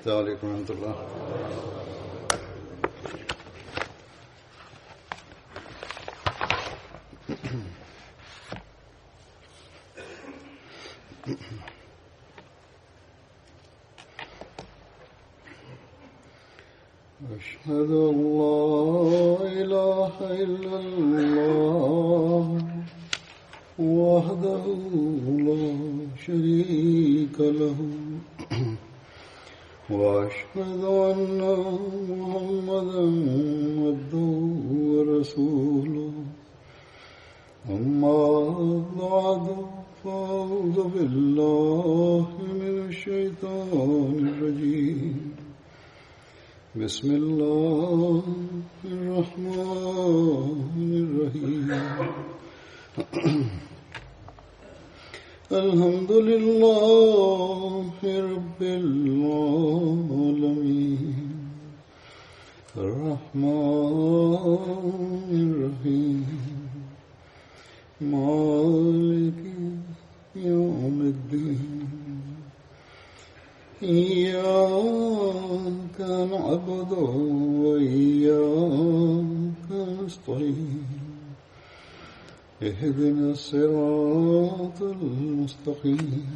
عليكم ورحمة الله. أشهد أن لا إله إلا الله وحده لا شريك له وأشهد أن محمدا عبده ورسوله أما بعد فأعوذ بالله من الشيطان الرجيم بسم الله الرحمن الرحيم الحمد لله رب العالمين الرحمن الرحيم مالك يوم الدين إياك نعبد وإياك نستعين اهدنا الصراط المستقيم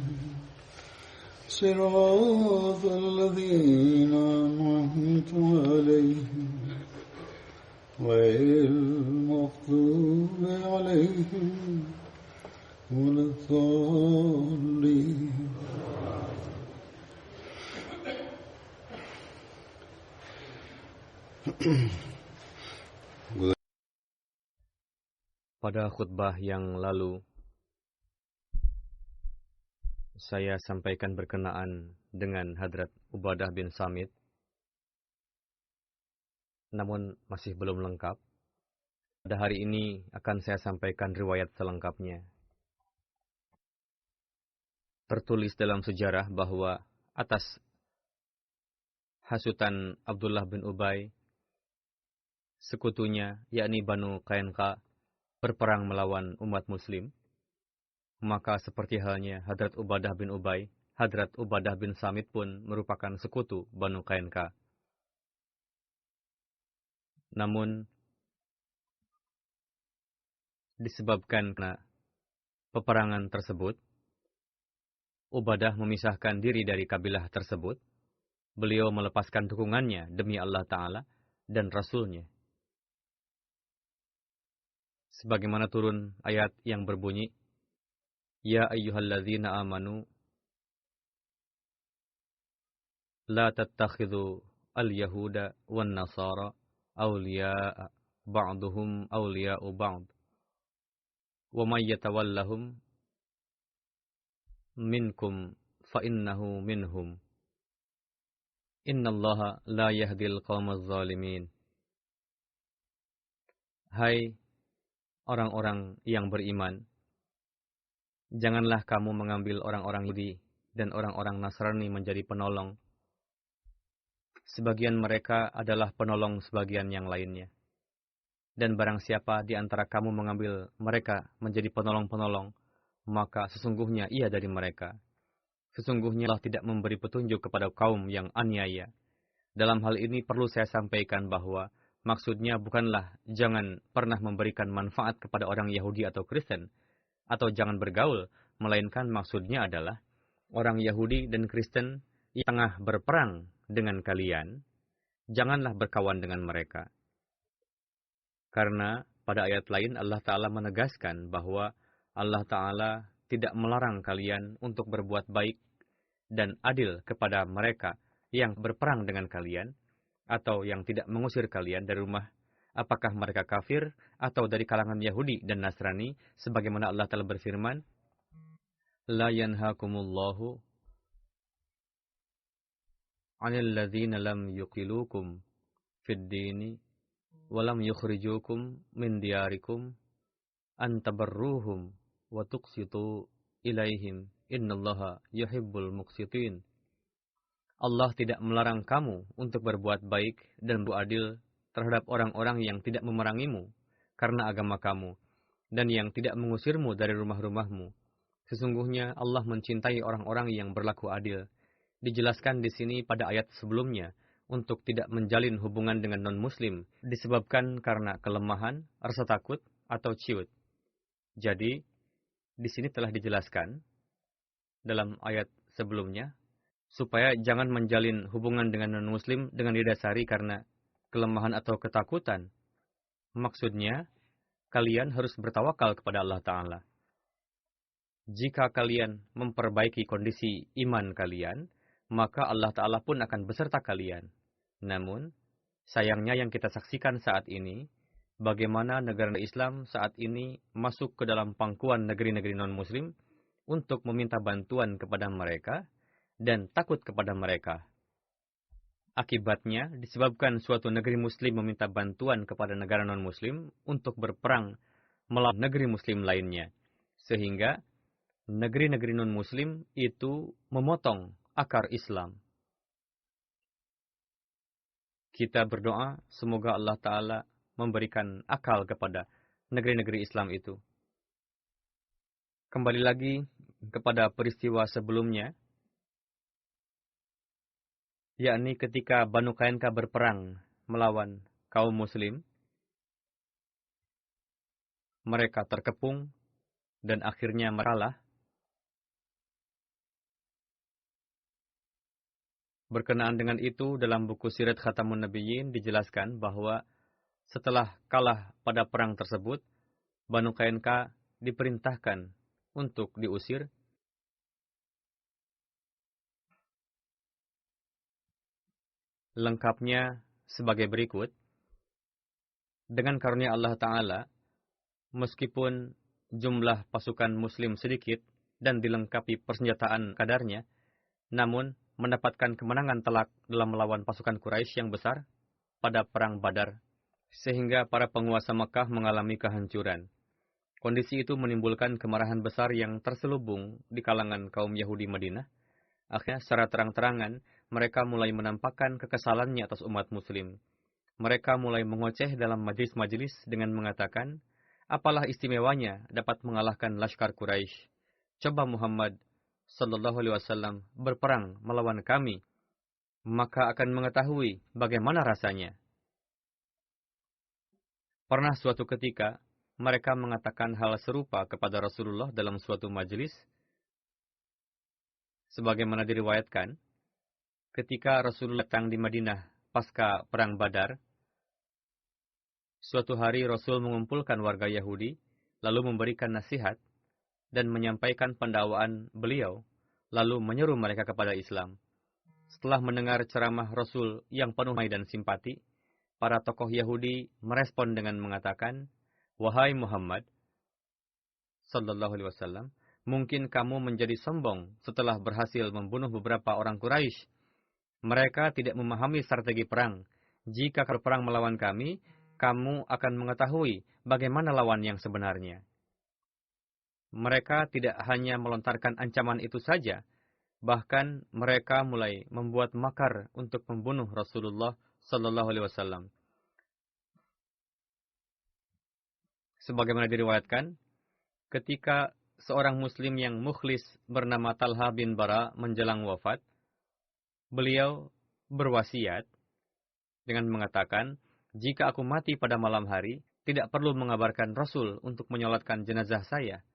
صراط الذين أنعمت عليهم غير المغضوب عليهم ولا الضالين. Pada khutbah yang lalu, saya sampaikan berkenaan dengan Hadrat Ubadah bin Samit, namun masih belum lengkap. Pada hari ini akan saya sampaikan riwayat selengkapnya. Tertulis dalam sejarah bahwa atas hasutan Abdullah bin Ubay, sekutunya, yakni Banu Qainqa, berperang melawan umat muslim, maka seperti halnya Hadrat Ubadah bin Ubay, Hadrat Ubadah bin Samit pun merupakan sekutu Banu Qainqa. Namun, disebabkan karena peperangan tersebut, Ubadah memisahkan diri dari kabilah tersebut. Beliau melepaskan dukungannya demi Allah Ta'ala dan Rasul-Nya. Sebagaimana turun ayat yang berbunyi, Ya ayyuhalladzina amanu, la tattakhidhu al-yahuda wan nasara awliya'a ba'duhum awliya'u ba'd. Wa may yatawallahum minkum fa innahu minhum. Innallaha la yahdil qawmaz zalimin. Hai orang-orang yang beriman, janganlah kamu mengambil orang-orang Yahudi dan orang-orang Nasrani menjadi penolong. Sebagian mereka adalah penolong sebagian yang lainnya. Dan barang siapa di antara kamu mengambil mereka menjadi penolong-penolong, maka sesungguhnya ia dari mereka. Sesungguhnya Allah tidak memberi petunjuk kepada kaum yang aniaya. Dalam hal ini perlu saya sampaikan bahwa maksudnya bukanlah jangan pernah memberikan manfaat kepada orang Yahudi atau Kristen, atau jangan bergaul, melainkan maksudnya adalah orang Yahudi dan Kristen yang tengah berperang dengan kalian, janganlah berkawan dengan mereka. Karena pada ayat lain Allah Ta'ala menegaskan bahwa Allah Ta'ala tidak melarang kalian untuk berbuat baik dan adil kepada mereka yang berperang dengan kalian, atau yang tidak mengusir kalian dari rumah, apakah mereka kafir atau dari kalangan Yahudi dan Nasrani, sebagaimana Allah telah berfirman, La yanhakumullahu 'anil ladzina lam yuqilukum fid dini wa lam yukhrijukum min diyarikum an tabarruhum wa tuqsitu ilaihim innallaha yuhibbul muqsitin. Allah tidak melarang kamu untuk berbuat baik dan beradil terhadap orang-orang yang tidak memerangimu karena agama kamu, dan yang tidak mengusirmu dari rumah-rumahmu. Sesungguhnya Allah mencintai orang-orang yang berlaku adil. Dijelaskan di sini pada ayat sebelumnya untuk tidak menjalin hubungan dengan non-muslim disebabkan karena kelemahan, rasa takut, atau ciut. Jadi, di sini telah dijelaskan dalam ayat sebelumnya supaya jangan menjalin hubungan dengan non-muslim dengan didasari karena kelemahan atau ketakutan. Maksudnya, kalian harus bertawakal kepada Allah Ta'ala. Jika kalian memperbaiki kondisi iman kalian, maka Allah Ta'ala pun akan beserta kalian. Namun, sayangnya yang kita saksikan saat ini, bagaimana negara Islam saat ini masuk ke dalam pangkuan negeri-negeri non-muslim untuk meminta bantuan kepada mereka dan takut kepada mereka. Akibatnya, disebabkan suatu negeri muslim meminta bantuan kepada negara non-muslim untuk berperang melawan negeri muslim lainnya. Sehingga, negeri-negeri non-muslim itu memotong akar Islam. Kita berdoa, semoga Allah Ta'ala memberikan akal kepada negeri-negeri Islam itu. Kembali lagi kepada peristiwa sebelumnya, yakni ketika Banu Qainqa berperang melawan kaum muslim, mereka terkepung dan akhirnya kalah. Berkenaan dengan itu, dalam buku Sirat Khatamun Nabiyyin dijelaskan bahwa setelah kalah pada perang tersebut, Banu Qainqa diperintahkan untuk diusir. Lengkapnya sebagai berikut. Dengan karunia Allah Ta'ala, meskipun jumlah pasukan muslim sedikit dan dilengkapi persenjataan kadarnya, namun mendapatkan kemenangan telak dalam melawan pasukan Quraisy yang besar pada perang Badar, sehingga para penguasa Mekah mengalami kehancuran. Kondisi itu menimbulkan kemarahan besar yang terselubung di kalangan kaum Yahudi Madinah. Akhirnya secara terang-terangan, mereka mulai menampakkan kekesalannya atas umat muslim. Mereka mulai mengoceh dalam majelis-majelis dengan mengatakan, apalah istimewanya dapat mengalahkan Laskar Quraisy? Coba Muhammad Sallallahu Alaihi Wasallam berperang melawan kami, maka akan mengetahui bagaimana rasanya. Pernah suatu ketika, mereka mengatakan hal serupa kepada Rasulullah dalam suatu majelis, sebagaimana diriwayatkan, ketika Rasulullah datang di Madinah pasca perang Badar, suatu hari Rasul mengumpulkan warga Yahudi, lalu memberikan nasihat dan menyampaikan pendakwaan beliau, lalu menyeru mereka kepada Islam. Setelah mendengar ceramah Rasul yang penuh dan simpati, para tokoh Yahudi merespon dengan mengatakan, "Wahai Muhammad Sallallahu Alaihi Wasallam, mungkin kamu menjadi sombong setelah berhasil membunuh beberapa orang Quraisy. Mereka tidak memahami strategi perang. Jika kau perang melawan kami, kamu akan mengetahui bagaimana lawan yang sebenarnya." Mereka tidak hanya melontarkan ancaman itu saja, bahkan mereka mulai membuat makar untuk membunuh Rasulullah Sallallahu Alaihi Wasallam. Sebagaimana diriwayatkan, ketika seorang Muslim yang mukhlis bernama Talha bin Bara menjelang wafat, beliau berwasiat dengan mengatakan, jika aku mati pada malam hari, tidak perlu mengabarkan Rasul untuk menyolatkan jenazah saya,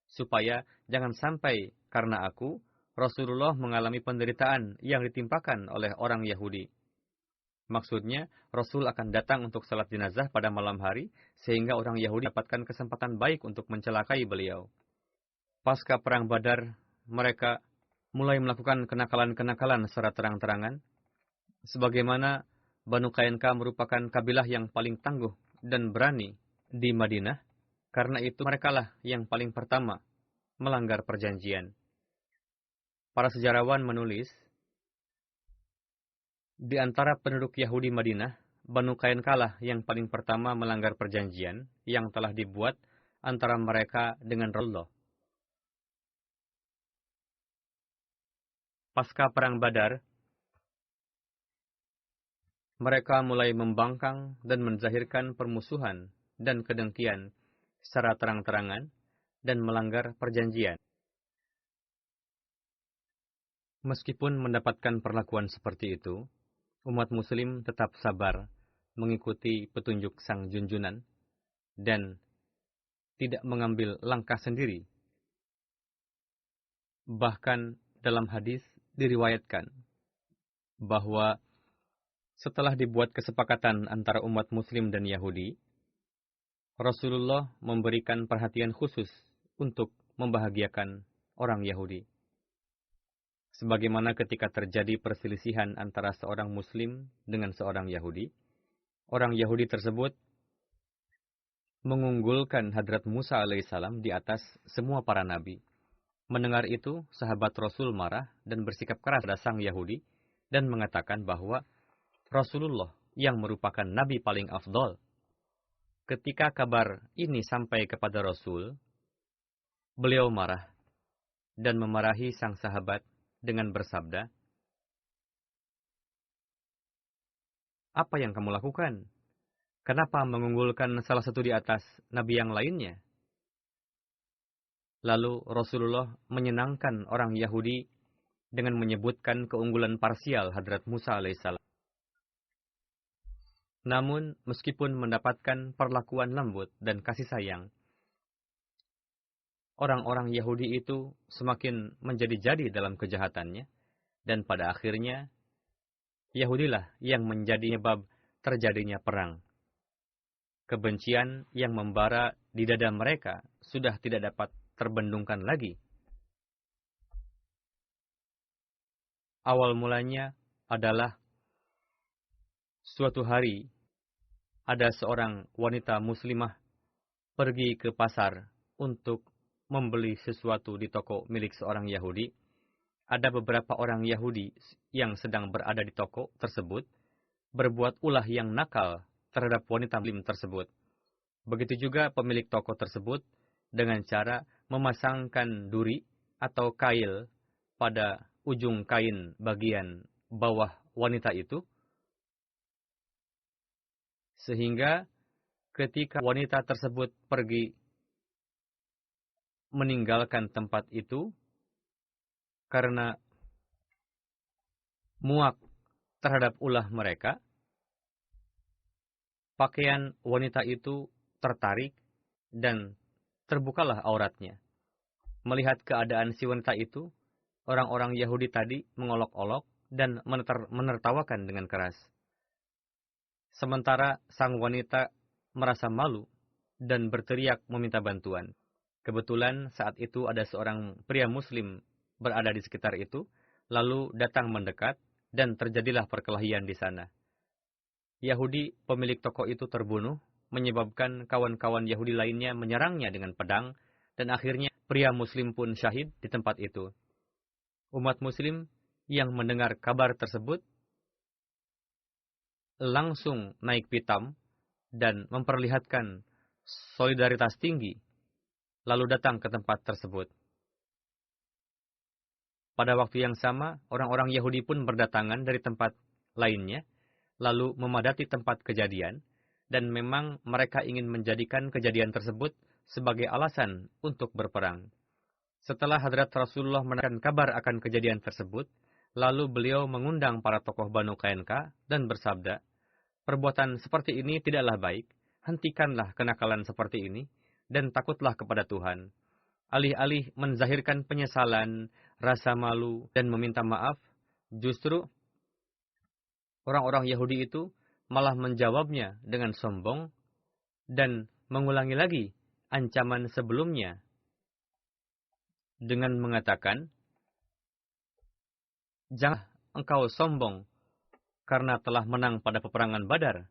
supaya jangan sampai karena aku, Rasulullah mengalami penderitaan yang ditimpakan oleh orang Yahudi. Maksudnya, Rasul akan datang untuk salat jenazah pada malam hari, sehingga orang Yahudi dapatkan kesempatan baik untuk mencelakai beliau. Pasca perang Badar, mereka mulai melakukan kenakalan-kenakalan secara terang-terangan, sebagaimana Banu Qainqa merupakan kabilah yang paling tangguh dan berani di Madinah. Karena itu merekalah yang paling pertama melanggar perjanjian. Para sejarawan menulis, di antara penduduk Yahudi Madinah, Banu Qainqa lah yang paling pertama melanggar perjanjian yang telah dibuat antara mereka dengan Rasulullah. Pasca perang Badar, mereka mulai membangkang dan menzahirkan permusuhan dan kedengkian secara terang-terangan dan melanggar perjanjian. Meskipun mendapatkan perlakuan seperti itu, umat muslim tetap sabar mengikuti petunjuk sang junjunan dan tidak mengambil langkah sendiri. Bahkan dalam hadis diriwayatkan bahwa setelah dibuat kesepakatan antara umat muslim dan Yahudi, Rasulullah memberikan perhatian khusus untuk membahagiakan orang Yahudi. Sebagaimana ketika terjadi perselisihan antara seorang muslim dengan seorang Yahudi, orang Yahudi tersebut mengunggulkan Hadrat Musa alaihissalam di atas semua para nabi. Mendengar itu, sahabat Rasul marah dan bersikap keras pada sang Yahudi dan mengatakan bahwa Rasulullah yang merupakan nabi paling afdol. Ketika kabar ini sampai kepada Rasul, beliau marah dan memarahi sang sahabat dengan bersabda, "Apa yang kamu lakukan? Kenapa mengunggulkan salah satu di atas nabi yang lainnya?" Lalu Rasulullah menyenangkan orang Yahudi dengan menyebutkan keunggulan parsial Hadrat Musa alaihissalam. Namun, meskipun mendapatkan perlakuan lembut dan kasih sayang, orang-orang Yahudi itu semakin menjadi-jadi dalam kejahatannya, dan pada akhirnya, Yahudilah yang menjadi sebab terjadinya perang. Kebencian yang membara di dada mereka sudah tidak dapat terbendungkan lagi. Awal mulanya adalah suatu hari ada seorang wanita muslimah pergi ke pasar untuk membeli sesuatu di toko milik seorang Yahudi. Ada beberapa orang Yahudi yang sedang berada di toko tersebut berbuat ulah yang nakal terhadap wanita muslim tersebut. Begitu juga pemilik toko tersebut dengan cara memasangkan duri atau kail pada ujung kain bagian bawah wanita itu, sehingga ketika wanita tersebut pergi meninggalkan tempat itu karena muak terhadap ulah mereka, pakaian wanita itu tertarik dan terbukalah auratnya. Melihat keadaan si wanita itu, orang-orang Yahudi tadi mengolok-olok dan menertawakan dengan keras. Sementara sang wanita merasa malu dan berteriak meminta bantuan. Kebetulan saat itu ada seorang pria muslim berada di sekitar itu, lalu datang mendekat dan terjadilah perkelahian di sana. Yahudi pemilik toko itu terbunuh, menyebabkan kawan-kawan Yahudi lainnya menyerangnya dengan pedang, dan akhirnya pria muslim pun syahid di tempat itu. Umat muslim yang mendengar kabar tersebut langsung naik pitam dan memperlihatkan solidaritas tinggi, lalu datang ke tempat tersebut. Pada waktu yang sama, orang-orang Yahudi pun berdatangan dari tempat lainnya, lalu memadati tempat kejadian, dan memang mereka ingin menjadikan kejadian tersebut sebagai alasan untuk berperang. Setelah Hadrat Rasulullah menekan kabar akan kejadian tersebut, lalu beliau mengundang para tokoh Banu Qainqa dan bersabda, "Perbuatan seperti ini tidaklah baik, hentikanlah kenakalan seperti ini, dan takutlah kepada Tuhan." Alih-alih menzahirkan penyesalan, rasa malu, dan meminta maaf, justru orang-orang Yahudi itu malah menjawabnya dengan sombong dan mengulangi lagi ancaman sebelumnya dengan mengatakan, "Jangan engkau sombong karena telah menang pada peperangan Badar.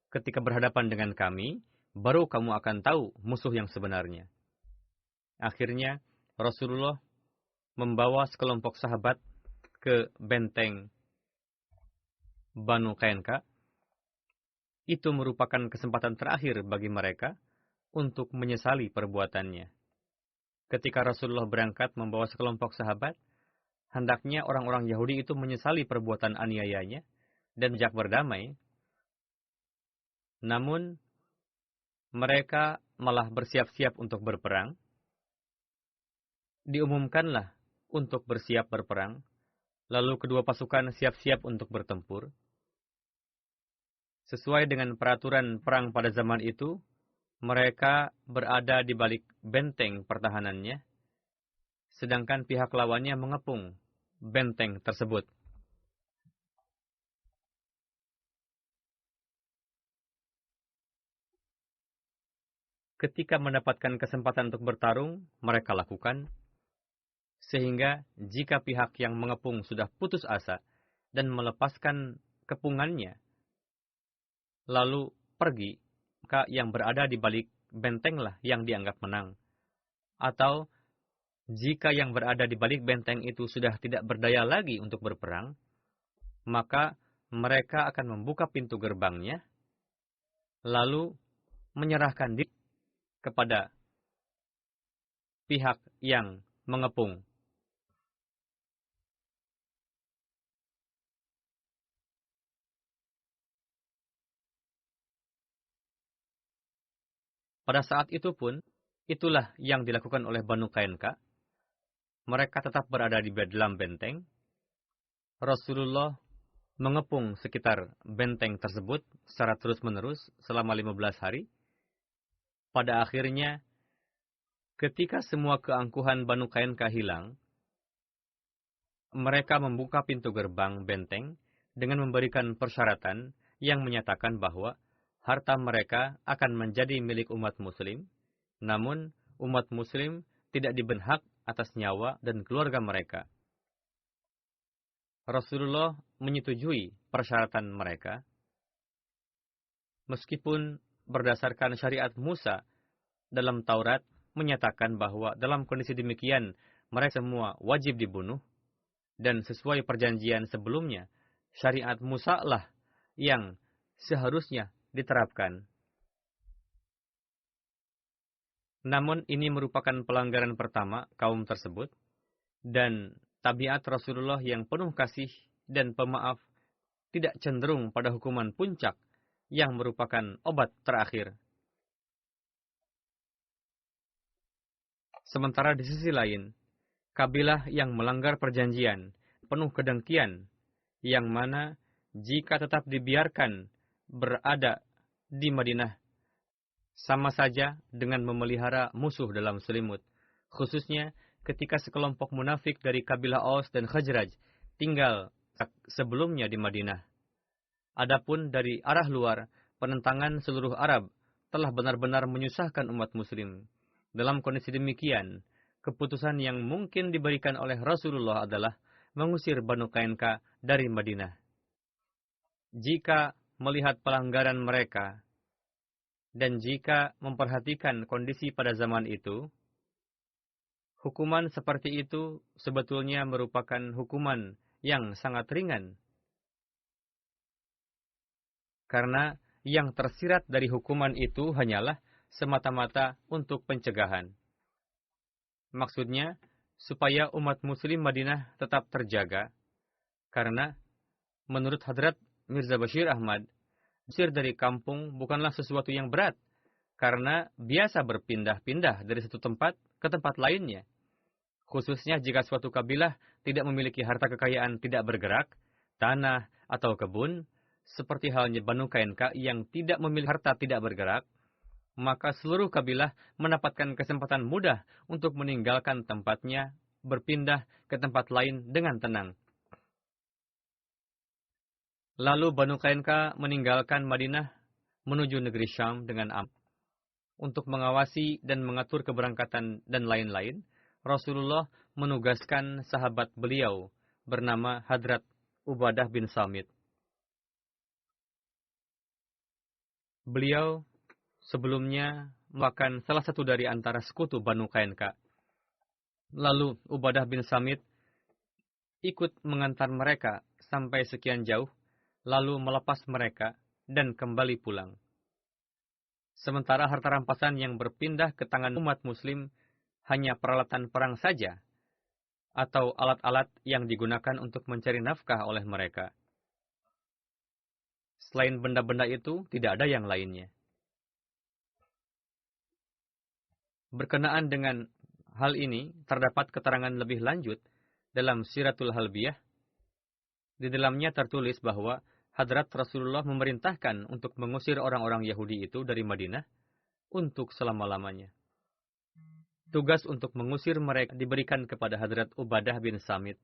Ketika berhadapan dengan kami, baru kamu akan tahu musuh yang sebenarnya." Akhirnya, Rasulullah membawa sekelompok sahabat ke benteng Banu Qainqa. Itu merupakan kesempatan terakhir bagi mereka untuk menyesali perbuatannya. Ketika Rasulullah berangkat membawa sekelompok sahabat, hendaknya orang-orang Yahudi itu menyesali perbuatan aniayanya dan sejak berdamai. Namun, mereka malah bersiap-siap untuk berperang. Diumumkanlah untuk bersiap berperang, Lalu kedua pasukan siap-siap untuk bertempur. Sesuai dengan peraturan perang pada zaman itu, mereka berada di balik benteng pertahanannya, sedangkan pihak lawannya mengepung benteng tersebut. Ketika mendapatkan kesempatan untuk bertarung, mereka lakukan, sehingga jika pihak yang mengepung sudah putus asa dan melepaskan kepungannya, lalu pergi, maka yang berada di balik bentenglah yang dianggap menang. Atau, jika yang berada di balik benteng itu sudah tidak berdaya lagi untuk berperang, maka mereka akan membuka pintu gerbangnya, lalu menyerahkan diri kepada pihak yang mengepung. Pada saat itu pun, itulah yang dilakukan oleh Banu Qainqa. Mereka tetap berada di dalam benteng. Rasulullah mengepung sekitar benteng tersebut secara terus-menerus selama 15 hari. Pada akhirnya, ketika semua keangkuhan Banu Qainqa hilang, mereka membuka pintu gerbang benteng dengan memberikan persyaratan yang menyatakan bahwa harta mereka akan menjadi milik umat muslim, namun umat muslim tidak diberi hak atas nyawa dan keluarga mereka. Rasulullah menyetujui persyaratan mereka, meskipun berdasarkan syariat Musa dalam Taurat menyatakan bahwa dalam kondisi demikian mereka semua wajib dibunuh, dan sesuai perjanjian sebelumnya, syariat Musa lah yang seharusnya diterapkan. Namun ini merupakan pelanggaran pertama kaum tersebut, dan tabiat Rasulullah yang penuh kasih dan pemaaf tidak cenderung pada hukuman puncak yang merupakan obat terakhir. Sementara di sisi lain, kabilah yang melanggar perjanjian penuh kedengkian, yang mana jika tetap dibiarkan berada di Madinah, sama saja dengan memelihara musuh dalam selimut, khususnya ketika sekelompok munafik dari kabilah Aus dan Khazraj tinggal sebelumnya di Madinah. Adapun dari arah luar, penentangan seluruh Arab telah benar-benar menyusahkan umat muslim. Dalam kondisi demikian, keputusan yang mungkin diberikan oleh Rasulullah adalah mengusir Banu Qainqa dari Madinah. Jika melihat pelanggaran mereka, dan jika memperhatikan kondisi pada zaman itu, hukuman seperti itu sebetulnya merupakan hukuman yang sangat ringan. Karena yang tersirat dari hukuman itu hanyalah semata-mata untuk pencegahan. Maksudnya, supaya umat muslim Madinah tetap terjaga. Karena, menurut Hadrat Mirza Bashir Ahmad, usir dari kampung bukanlah sesuatu yang berat, karena biasa berpindah-pindah dari satu tempat ke tempat lainnya. Khususnya jika suatu kabilah tidak memiliki harta kekayaan tidak bergerak, tanah atau kebun, seperti halnya Banu Qainqa yang tidak memiliki harta tidak bergerak, maka seluruh kabilah mendapatkan kesempatan mudah untuk meninggalkan tempatnya, berpindah ke tempat lain dengan tenang. Lalu Banu Qainqa meninggalkan Madinah menuju negeri Syam dengan aman. Untuk mengawasi dan mengatur keberangkatan dan lain-lain, Rasulullah menugaskan sahabat beliau bernama Hadrat Ubadah bin Samit. Beliau sebelumnya merupakan salah satu dari antara sekutu Banu Qainqa. Lalu Ubadah bin Samit ikut mengantar mereka sampai sekian jauh, lalu melepas mereka dan kembali pulang. Sementara harta rampasan yang berpindah ke tangan umat muslim hanya peralatan perang saja, atau alat-alat yang digunakan untuk mencari nafkah oleh mereka. Selain benda-benda itu, tidak ada yang lainnya. Berkenaan dengan hal ini, terdapat keterangan lebih lanjut dalam Siratul Halbiyah, Di dalamnya tertulis bahwa Hadrat Rasulullah memerintahkan untuk mengusir orang-orang Yahudi itu dari Madinah untuk selama-lamanya. Tugas untuk mengusir mereka diberikan kepada Hadrat Ubadah bin Samit.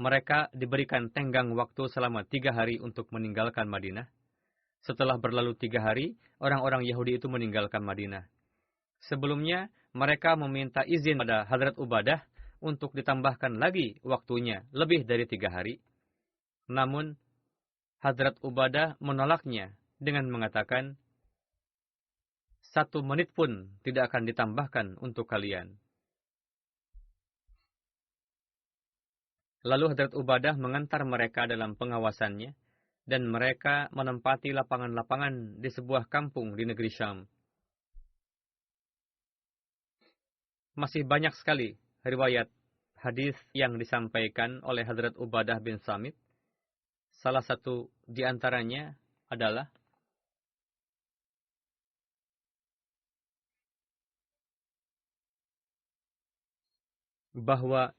Mereka diberikan tenggang waktu selama 3 hari untuk meninggalkan Madinah. Setelah berlalu 3 hari, orang-orang Yahudi itu meninggalkan Madinah. Sebelumnya, mereka meminta izin pada Hadrat Ubadah untuk ditambahkan lagi waktunya lebih dari 3 hari. Namun, Hadrat Ubadah menolaknya dengan mengatakan, 1 menit pun tidak akan ditambahkan untuk kalian. Lalu Hadrat Ubadah mengantar mereka dalam pengawasannya, dan mereka menempati lapangan-lapangan di sebuah kampung di negeri Syam. Masih banyak sekali riwayat hadis yang disampaikan oleh Hadrat Ubadah bin Samit. Salah satu di antaranya adalah bahwa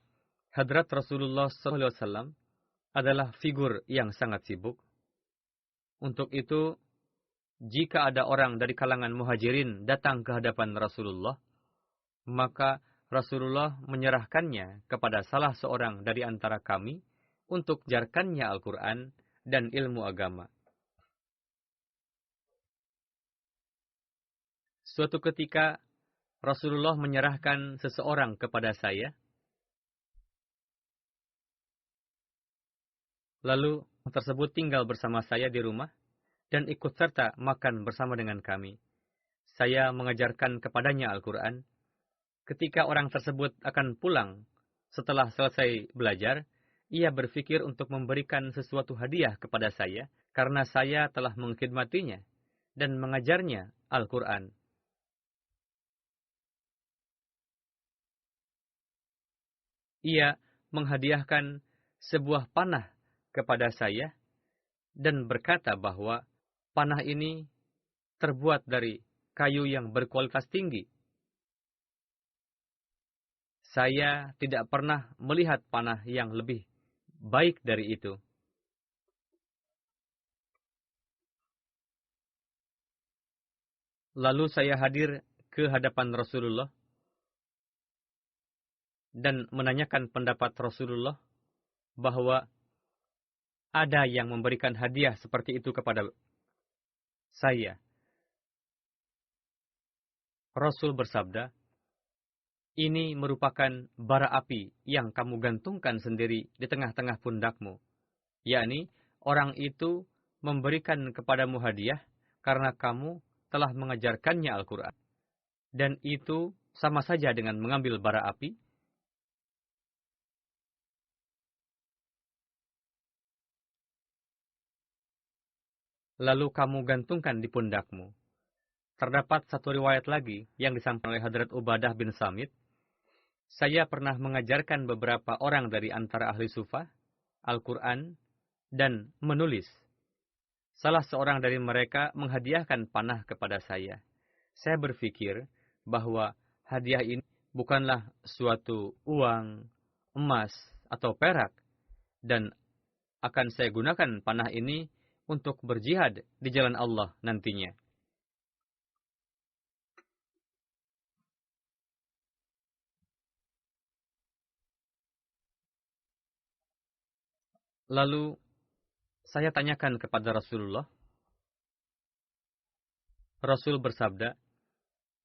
Hadrat Rasulullah SAW adalah figur yang sangat sibuk. Untuk itu, jika ada orang dari kalangan muhajirin datang ke hadapan Rasulullah, maka Rasulullah menyerahkannya kepada salah seorang dari antara kami untuk jarkannya Al-Quran dan ilmu agama. Suatu ketika, Rasulullah menyerahkan seseorang kepada saya, lalu tersebut tinggal bersama saya di rumah dan ikut serta makan bersama dengan kami. Saya mengajarkan kepadanya Al-Quran. Ketika orang tersebut akan pulang setelah selesai belajar, ia berpikir untuk memberikan sesuatu hadiah kepada saya karena saya telah mengkhidmatinya dan mengajarnya Al-Quran. Ia menghadiahkan sebuah panah kepada saya dan berkata bahwa panah ini terbuat dari kayu yang berkualitas tinggi. Saya tidak pernah melihat panah yang lebih baik dari itu. Lalu saya hadir ke hadapan Rasulullah dan menanyakan pendapat Rasulullah bahwa ada yang memberikan hadiah seperti itu kepada saya. Rasul bersabda, ini merupakan bara api yang kamu gantungkan sendiri di tengah-tengah pundakmu. Yakni, orang itu memberikan kepadamu hadiah karena kamu telah mengajarkannya Al-Quran. Dan itu sama saja dengan mengambil bara api. Lalu kamu gantungkan di pundakmu. Terdapat satu riwayat lagi yang disampaikan oleh Hadrat Ubadah bin Samit. Saya pernah mengajarkan beberapa orang dari antara ahli sufah, Al-Quran, dan menulis. Salah seorang dari mereka menghadiahkan panah kepada saya. Saya berpikir bahwa hadiah ini bukanlah suatu uang, emas, atau perak, dan akan saya gunakan panah ini untuk berjihad di jalan Allah nantinya. Lalu saya tanyakan kepada Rasulullah. Rasul bersabda,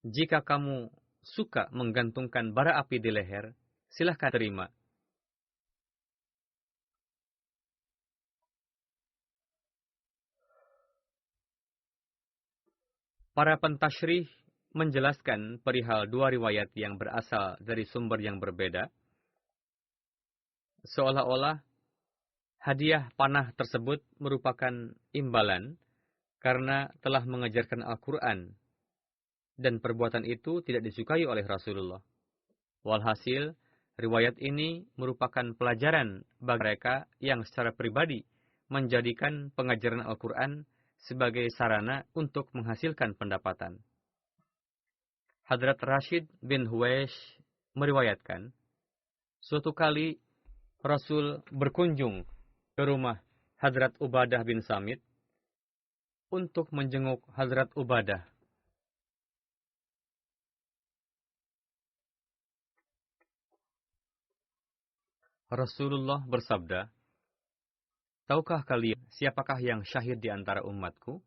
jika kamu suka menggantungkan bara api di leher, silahkan terima. Para pentasyrih menjelaskan perihal dua riwayat yang berasal dari sumber yang berbeda. Seolah-olah hadiah panah tersebut merupakan imbalan karena telah mengajarkan Al-Quran. Dan perbuatan itu tidak disukai oleh Rasulullah. Walhasil, riwayat ini merupakan pelajaran bagi mereka yang secara pribadi menjadikan pengajaran Al-Quran sebagai sarana untuk menghasilkan pendapatan. Hadrat Rashid bin Huwaish meriwayatkan, suatu kali Rasul berkunjung ke rumah Hadrat Ubadah bin Samit untuk menjenguk Hadrat Ubadah. Rasulullah bersabda, "Tahukah kalian siapakah yang syahid di antara umatku?"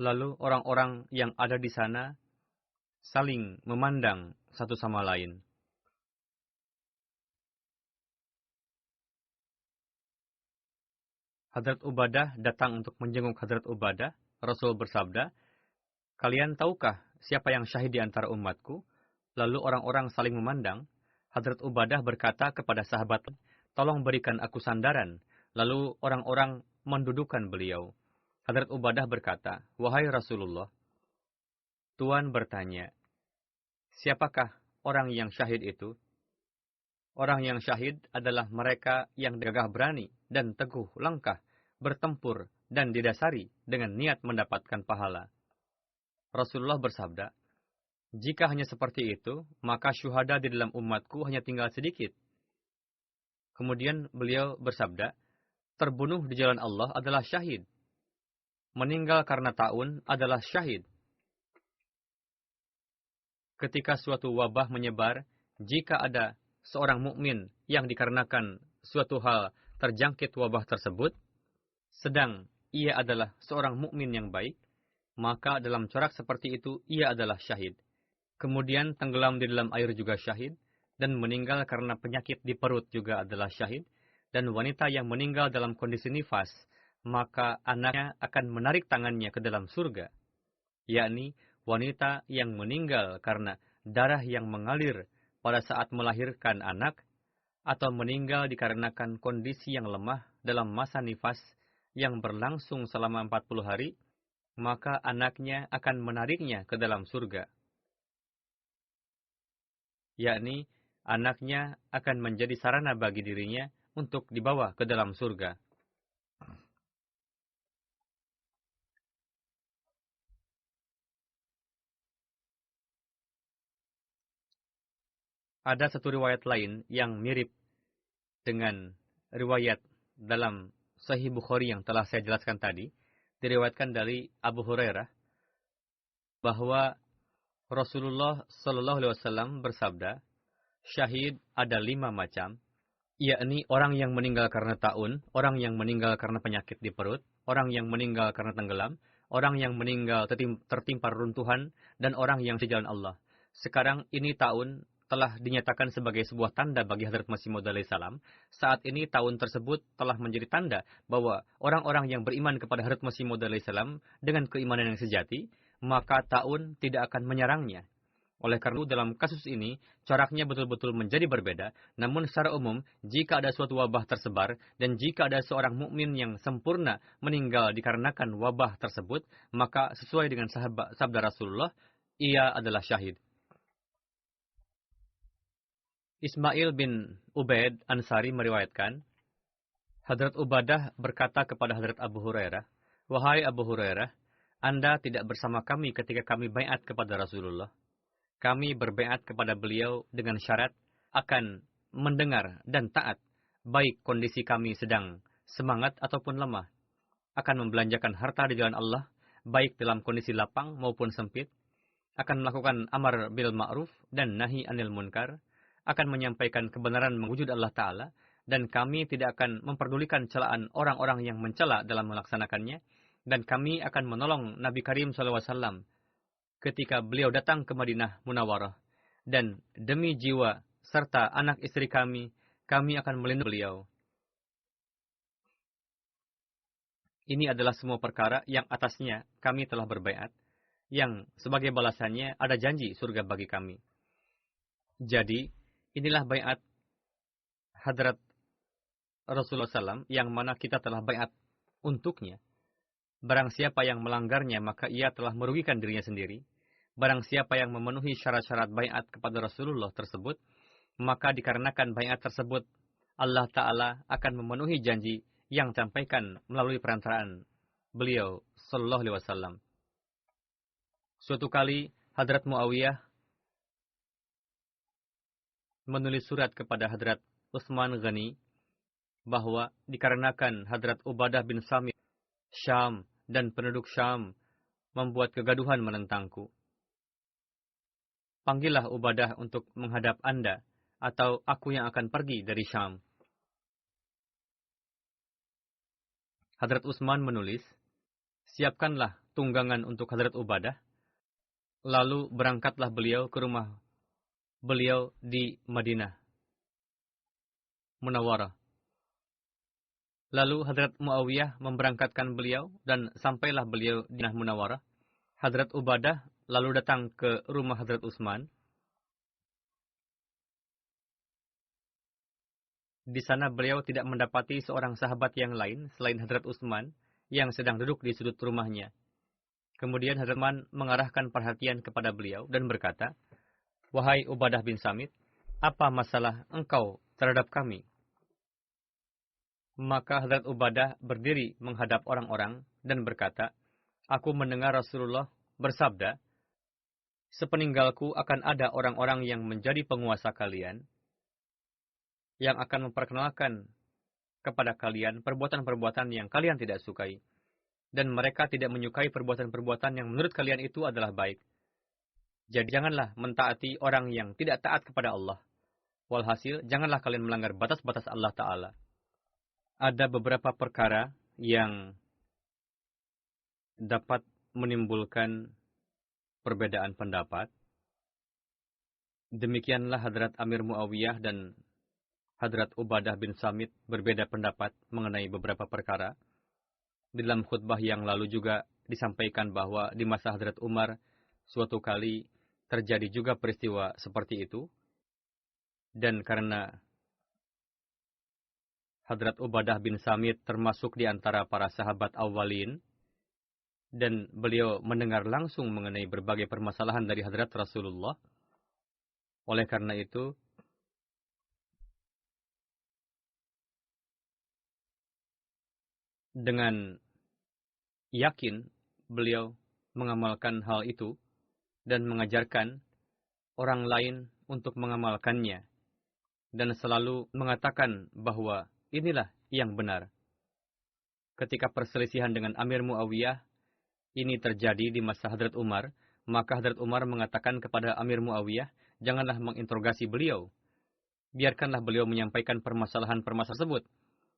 Lalu orang-orang yang ada di sana saling memandang satu sama lain. Hadrat Ubadah datang untuk menjenguk Hadrat Ubadah. Rasul bersabda, "Kalian tahukah siapa yang syahid di antara umatku?" Lalu orang-orang saling memandang. Hadrat Ubadah berkata kepada sahabat, "Tolong berikan aku sandaran." Lalu orang-orang mendudukkan beliau. Hadrat Ubadah berkata, "Wahai Rasulullah, Tuan bertanya, siapakah orang yang syahid itu?" Orang yang syahid adalah mereka yang gagah berani dan teguh langkah, bertempur dan didasari dengan niat mendapatkan pahala. Rasulullah bersabda, "Jika hanya seperti itu, maka syuhada di dalam umatku hanya tinggal sedikit." Kemudian beliau bersabda, "Terbunuh di jalan Allah adalah syahid. Meninggal karena ta'un adalah syahid." Ketika suatu wabah menyebar, jika ada seorang mukmin yang dikarenakan suatu hal terjangkit wabah tersebut, sedang ia adalah seorang mukmin yang baik, maka dalam corak seperti itu ia adalah syahid. Kemudian tenggelam di dalam air juga syahid, dan meninggal karena penyakit di perut juga adalah syahid, dan wanita yang meninggal dalam kondisi nifas, maka anaknya akan menarik tangannya ke dalam surga, yakni wanita yang meninggal karena darah yang mengalir pada saat melahirkan anak, atau meninggal dikarenakan kondisi yang lemah dalam masa nifas yang berlangsung selama 40 hari, maka anaknya akan menariknya ke dalam surga. Yakni, anaknya akan menjadi sarana bagi dirinya untuk dibawa ke dalam surga. Ada satu riwayat lain yang mirip dengan riwayat dalam Sahih Bukhari yang telah saya jelaskan tadi, diriwayatkan dari Abu Hurairah, bahwa Rasulullah Shallallahu Alaihi Wasallam bersabda, syahid ada 5 macam, yakni orang yang meninggal karena ta'un, orang yang meninggal karena penyakit di perut, orang yang meninggal karena tenggelam, orang yang meninggal tertimpa runtuhan, dan orang yang di jalan Allah. Sekarang ini ta'un telah dinyatakan sebagai sebuah tanda bagi Hadrat Masih Maud alaihissalam. Saat ini ta'un tersebut telah menjadi tanda bahwa orang-orang yang beriman kepada Hadrat Masih Maud alaihissalam dengan keimanan yang sejati, maka ta'un tidak akan menyerangnya. Oleh karena itu, dalam kasus ini, coraknya betul-betul menjadi berbeda. Namun secara umum, jika ada suatu wabah tersebar, dan jika ada seorang mukmin yang sempurna meninggal dikarenakan wabah tersebut, maka sesuai dengan sabda Rasulullah, ia adalah syahid. Ismail bin Ubaid Ansari meriwayatkan, Hadrat Ubadah berkata kepada Hadrat Abu Hurairah, "Wahai Abu Hurairah, Anda tidak bersama kami ketika kami baiat kepada Rasulullah. Kami berbaiat kepada beliau dengan syarat akan mendengar dan taat, baik kondisi kami sedang semangat ataupun lemah, akan membelanjakan harta di jalan Allah, baik dalam kondisi lapang maupun sempit, akan melakukan amar bil ma'ruf dan nahi anil munkar, akan menyampaikan kebenaran mewujud Allah Ta'ala, dan kami tidak akan memperdulikan celaan orang-orang yang mencela dalam melaksanakannya, dan kami akan menolong Nabi Karim SAW ketika beliau datang ke Madinah Munawwarah, dan demi jiwa serta anak istri kami akan melindungi beliau." Ini adalah semua perkara yang atasnya kami telah berbaiat, yang sebagai balasannya ada janji surga bagi kami. Jadi, inilah baiat Hadrat Rasulullah SAW yang mana kita telah baiat untuknya. Barang siapa yang melanggarnya, maka ia telah merugikan dirinya sendiri. Barang siapa yang memenuhi syarat-syarat baiat kepada Rasulullah tersebut, maka dikarenakan baiat tersebut, Allah Ta'ala akan memenuhi janji yang disampaikan melalui perantaraan beliau Sallallahu Alaihi Wasallam. Suatu kali, Hadrat Muawiyah menulis surat kepada Hadrat Utsman Ghani bahwa dikarenakan Hadrat Ubadah bin Samit Syam dan penduduk Syam membuat kegaduhan menentangku, panggillah Ubadah untuk menghadap Anda, atau aku yang akan pergi dari Syam. Hadrat Utsman menulis, siapkanlah tunggangan untuk Hadrat Ubadah, lalu berangkatlah beliau ke rumah beliau di Madinah Munawwarah. Lalu Hadrat Muawiyah memberangkatkan beliau dan sampailah beliau di Madinah Munawwarah. Hadrat Ubadah lalu datang ke rumah Hadrat Utsman. Di sana beliau tidak mendapati seorang sahabat yang lain selain Hadrat Utsman yang sedang duduk di sudut rumahnya. Kemudian Hadrat Utsman mengarahkan perhatian kepada beliau dan berkata, "Wahai Ubadah bin Samit, apa masalah engkau terhadap kami?" Maka Hadrat Ubadah berdiri menghadap orang-orang dan berkata, "Aku mendengar Rasulullah bersabda, sepeninggalku akan ada orang-orang yang menjadi penguasa kalian, yang akan memperkenalkan kepada kalian perbuatan-perbuatan yang kalian tidak sukai. Dan mereka tidak menyukai perbuatan-perbuatan yang menurut kalian itu adalah baik. Jadi janganlah mentaati orang yang tidak taat kepada Allah. Walhasil, janganlah kalian melanggar batas-batas Allah Ta'ala." Ada beberapa perkara yang dapat menimbulkan perbedaan pendapat. Demikianlah Hadrat Amir Muawiyah dan Hadrat Ubadah bin Samit berbeda pendapat mengenai beberapa perkara. Di dalam khutbah yang lalu juga disampaikan bahwa di masa Hadrat Umar suatu kali terjadi juga peristiwa seperti itu. Dan karena Hadrat Ubadah bin Samit termasuk di antara para sahabat awalin, dan beliau mendengar langsung mengenai berbagai permasalahan dari Hadrat Rasulullah. Oleh karena itu, dengan yakin beliau mengamalkan hal itu dan mengajarkan orang lain untuk mengamalkannya, dan selalu mengatakan bahwa inilah yang benar. Ketika perselisihan dengan Amir Muawiyah ini terjadi di masa Hadrat Umar, maka Hadrat Umar mengatakan kepada Amir Muawiyah, janganlah menginterogasi beliau. Biarkanlah beliau menyampaikan permasalahan-permasalahan tersebut.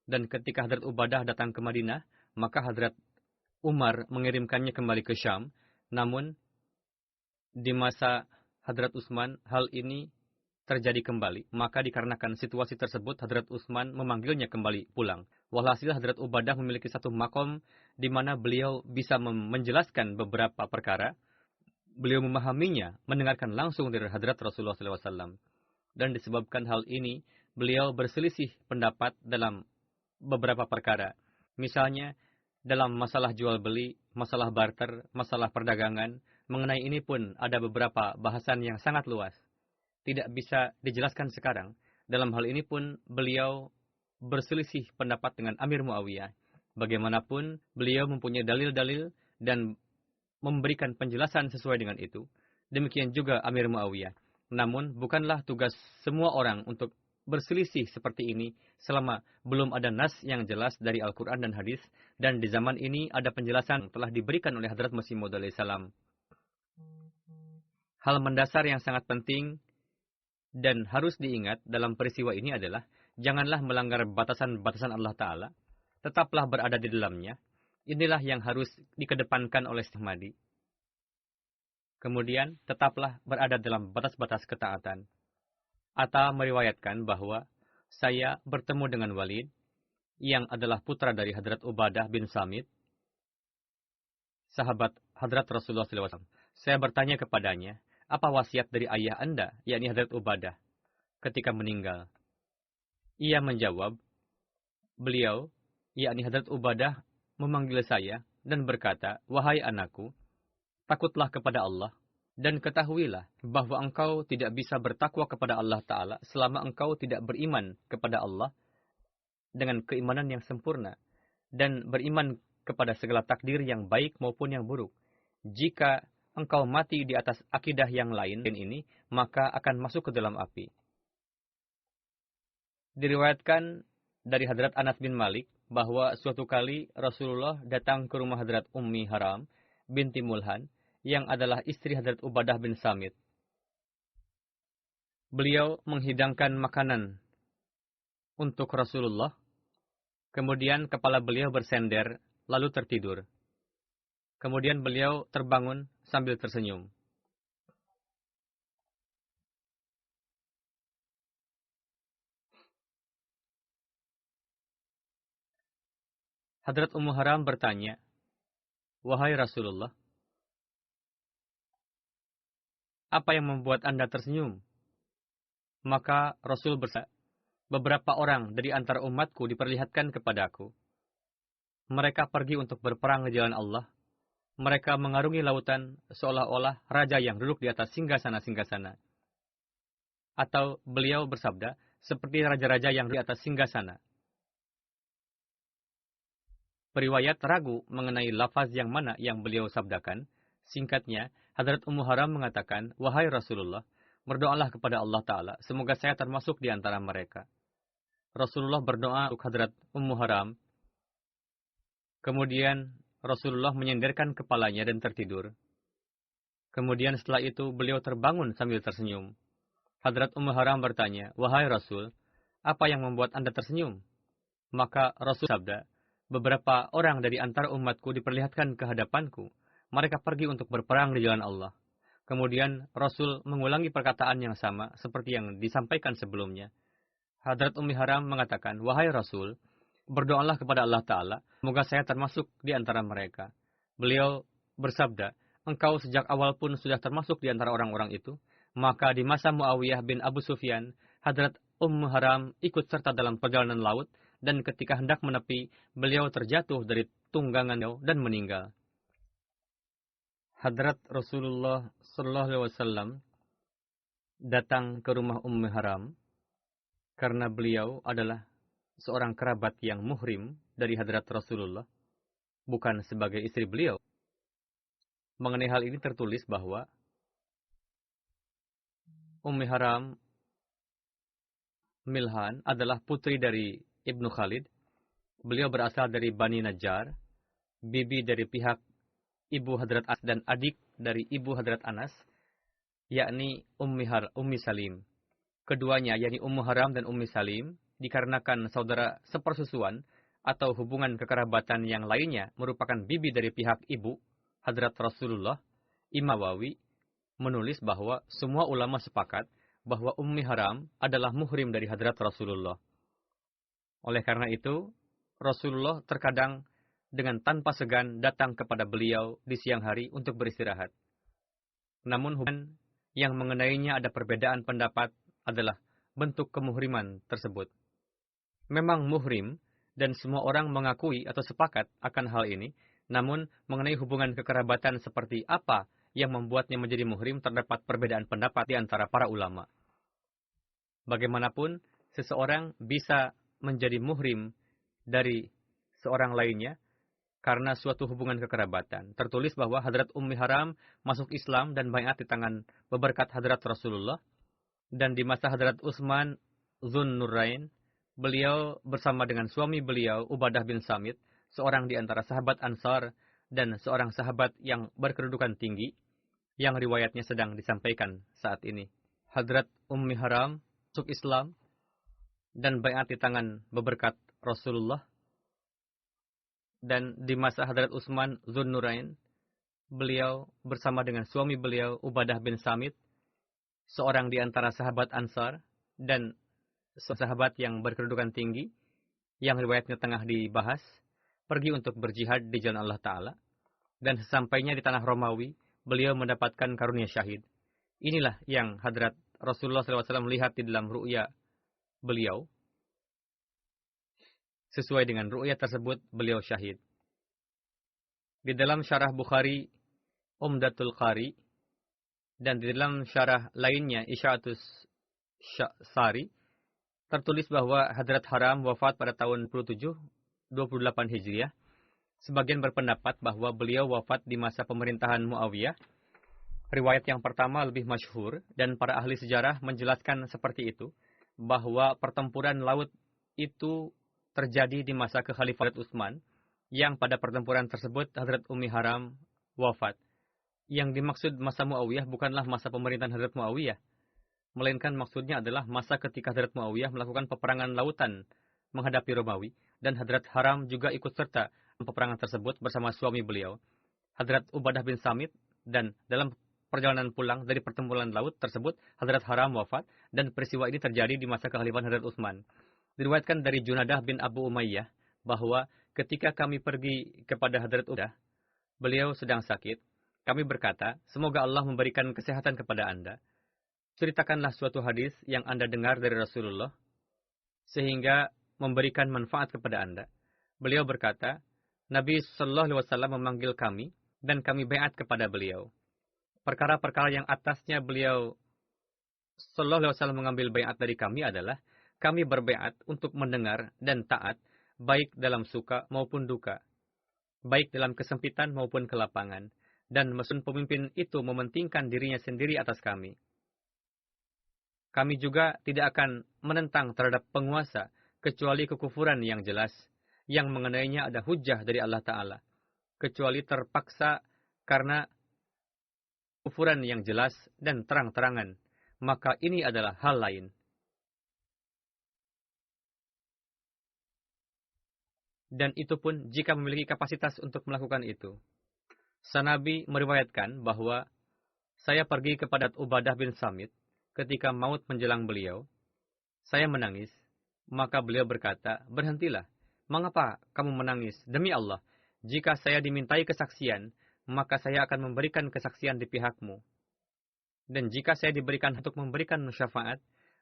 Dan ketika Hadrat Ubadah datang ke Madinah, maka Hadrat Umar mengirimkannya kembali ke Syam. Namun, di masa Hadrat Utsman, hal ini terjadi kembali. Maka dikarenakan situasi tersebut, Hadrat Utsman memanggilnya kembali pulang. Walhasil Hadrat Ubadah memiliki satu makom di mana beliau bisa menjelaskan beberapa perkara. Beliau memahaminya, mendengarkan langsung dari Hadrat Rasulullah SAW. Dan disebabkan hal ini, beliau berselisih pendapat dalam beberapa perkara. Misalnya, dalam masalah jual beli, masalah barter, masalah perdagangan, mengenai ini pun ada beberapa bahasan yang sangat luas. Tidak bisa dijelaskan sekarang. Dalam hal ini pun beliau berselisih pendapat dengan Amir Muawiyah. Bagaimanapun, beliau mempunyai dalil-dalil dan memberikan penjelasan sesuai dengan itu. Demikian juga Amir Muawiyah. Namun, bukanlah tugas semua orang untuk berselisih seperti ini selama belum ada nas yang jelas dari Al-Quran dan hadis, dan di zaman ini ada penjelasan yang telah diberikan oleh Hadrat Masih Maud alaihissalam. Hal mendasar yang sangat penting dan harus diingat dalam peristiwa ini adalah janganlah melanggar batasan-batasan Allah Ta'ala, tetaplah berada di dalamnya. Inilah yang harus dikedepankan oleh Ahmadi. Kemudian tetaplah berada dalam batas-batas ketaatan. Atta meriwayatkan bahwa saya bertemu dengan Walid, yang adalah putra dari Hadrat Ubadah bin Samit, sahabat Hadrat Rasulullah SAW. Saya bertanya kepadanya, apa wasiat dari ayah Anda, yakni Hadrat Ubadah, ketika meninggal? Ia menjawab, beliau, yakni Hadrat Ubadah, memanggil saya dan berkata, wahai anakku, takutlah kepada Allah. Dan ketahuilah bahwa engkau tidak bisa bertakwa kepada Allah Ta'ala selama engkau tidak beriman kepada Allah dengan keimanan yang sempurna dan beriman kepada segala takdir yang baik maupun yang buruk. Jika engkau mati di atas akidah yang lain ini, maka akan masuk ke dalam api. Diriwayatkan dari Hadrat Anas bin Malik bahwa suatu kali Rasulullah datang ke rumah Hadrat Ummi Haram binti Mulhan yang adalah istri Hadrat Ubadah bin Samit. Beliau menghidangkan makanan untuk Rasulullah, kemudian kepala beliau bersender lalu tertidur. Kemudian beliau terbangun sambil tersenyum. Hadrat Ummu Haram bertanya, "Wahai Rasulullah, apa yang membuat Anda tersenyum?" Maka Rasul bersabda, "Beberapa orang dari antara umatku diperlihatkan kepadaku. Mereka pergi untuk berperang di jalan Allah. Mereka mengarungi lautan seolah-olah raja yang duduk di atas singgasana-singgasana." Atau beliau bersabda, "Seperti raja-raja yang di atas singgasana." Periwayat ragu mengenai lafaz yang mana yang beliau sabdakan. Singkatnya, Hadrat Ummu Haram mengatakan, "Wahai Rasulullah, berdoalah kepada Allah Ta'ala, semoga saya termasuk di antara mereka." Rasulullah berdoa untuk Hadrat Ummu Haram. Kemudian Rasulullah menyenderkan kepalanya dan tertidur. Kemudian setelah itu beliau terbangun sambil tersenyum. Hadrat Ummu Haram bertanya, "Wahai Rasul, apa yang membuat Anda tersenyum?" Maka Rasul sabda, "Beberapa orang dari antara umatku diperlihatkan ke hadapanku. Mereka pergi untuk berperang di jalan Allah." Kemudian Rasul mengulangi perkataan yang sama seperti yang disampaikan sebelumnya. Hadrat Ummi Haram mengatakan, "Wahai Rasul, berdoalah kepada Allah Ta'ala, semoga saya termasuk di antara mereka." Beliau bersabda, "Engkau sejak awal pun sudah termasuk di antara orang-orang itu." Maka di masa Muawiyah bin Abu Sufyan, Hadrat Ummu Haram ikut serta dalam perjalanan laut, dan ketika hendak menepi, beliau terjatuh dari tunggangan dan meninggal. Hadrat Rasulullah SAW datang ke rumah Ummu Haram karena beliau adalah seorang kerabat yang muhrim dari Hadrat Rasulullah, bukan sebagai istri beliau. Mengenai hal ini tertulis bahwa Ummu Haram Milhan adalah putri dari Ibnu Khalid. Beliau berasal dari Bani Najjar, bibi dari pihak ibu Hadrat Anas dan adik dari ibu Hadrat Anas, yakni Ummi Salim. Keduanya, yakni Ummu Haram dan Ummi Salim, dikarenakan saudara sepersusuan atau hubungan kekerabatan yang lainnya merupakan bibi dari pihak ibu Hadrat Rasulullah. Imam Nawawi menulis bahwa semua ulama sepakat bahwa Ummi Haram adalah muhrim dari Hadrat Rasulullah. Oleh karena itu, Rasulullah terkadang dengan tanpa segan datang kepada beliau di siang hari untuk beristirahat. Namun hubungan yang mengenainya ada perbedaan pendapat adalah bentuk kemuhriman tersebut. Memang muhrim dan semua orang mengakui atau sepakat akan hal ini, namun mengenai hubungan kekerabatan seperti apa yang membuatnya menjadi muhrim terdapat perbedaan pendapat di antara para ulama. Bagaimanapun, seseorang bisa menjadi muhrim dari seorang lainnya karena suatu hubungan kekerabatan. Tertulis bahwa Hadrat Ummi Haram masuk Islam dan baiat di tangan beberkat Hadrat Rasulullah. Dan di masa Hadrat Utsman Dzun Nurain, beliau bersama dengan suami beliau, Ubadah bin Samit, seorang di antara sahabat Ansar dan seorang sahabat yang berkedudukan tinggi, yang riwayatnya sedang disampaikan saat ini. Hadrat Ummi Haram masuk Islam dan baiat di tangan beberkat Rasulullah. Dan di masa Hadrat Utsman Dzun Nurain, beliau bersama dengan suami beliau, Ubadah bin Samit, seorang di antara sahabat Ansar dan sahabat yang berkedudukan tinggi, yang riwayatnya tengah dibahas, pergi untuk berjihad di jalan Allah Ta'ala. Dan sesampainya di tanah Romawi, beliau mendapatkan karunia syahid. Inilah yang Hadrat Rasulullah SAW melihat di dalam ru'ya beliau. Sesuai dengan ru'ya tersebut, beliau syahid. Di dalam syarah Bukhari, Umdatul Qari, dan di dalam syarah lainnya, Isya'atus Sari, tertulis bahwa Hadrat Haram wafat pada tahun 27-28 Hijriah. Sebagian berpendapat bahwa beliau wafat di masa pemerintahan Muawiyah, Riwayat yang pertama lebih masyhur dan para ahli sejarah menjelaskan seperti itu, bahwa pertempuran laut itu terjadi di masa kekhalifahan Utsman, yang pada pertempuran tersebut Hadrat Ummi Haram wafat. Yang dimaksud masa Muawiyah bukanlah masa pemerintahan Hadrat Muawiyah, melainkan maksudnya adalah masa ketika Hadrat Muawiyah melakukan peperangan lautan menghadapi Romawi, dan Hadrat Haram juga ikut serta dalam peperangan tersebut bersama suami beliau, Hadrat Ubadah bin Samit, dan dalam perjalanan pulang dari pertempuran laut tersebut, Hadrat Haram wafat, dan peristiwa ini terjadi di masa kekhalifahan Hadrat Utsman. Diriwayatkan dari Junadah bin Abu Umayyah bahwa ketika kami pergi kepada Hadrat Ubadah, beliau sedang sakit. Kami berkata, semoga Allah memberikan kesehatan kepada Anda. Ceritakanlah suatu hadis yang Anda dengar dari Rasulullah, sehingga memberikan manfaat kepada Anda. Beliau berkata, Nabi Sallallahu Alaihi Wasallam memanggil kami, dan kami baiat kepada beliau. Perkara-perkara yang atasnya beliau Sallallahu Alaihi Wasallam mengambil baiat dari kami adalah, kami berbaiat untuk mendengar dan taat, baik dalam suka maupun duka, baik dalam kesempitan maupun kelapangan, dan mesun pemimpin itu mementingkan dirinya sendiri atas kami. Kami juga tidak akan menentang terhadap penguasa, kecuali kekufuran yang jelas, yang mengenainya ada hujjah dari Allah Ta'ala, kecuali terpaksa karena kufuran yang jelas dan terang-terangan, maka ini adalah hal lain. Dan itu pun jika memiliki kapasitas untuk melakukan itu. Sanabi meriwayatkan bahwa saya pergi kepada Ubadah bin Samit ketika maut menjelang beliau. Saya menangis, maka beliau berkata, berhentilah. Mengapa kamu menangis? Demi Allah, jika saya dimintai kesaksian, maka saya akan memberikan kesaksian di pihakmu. Dan jika saya diberikan untuk memberikan syafaat,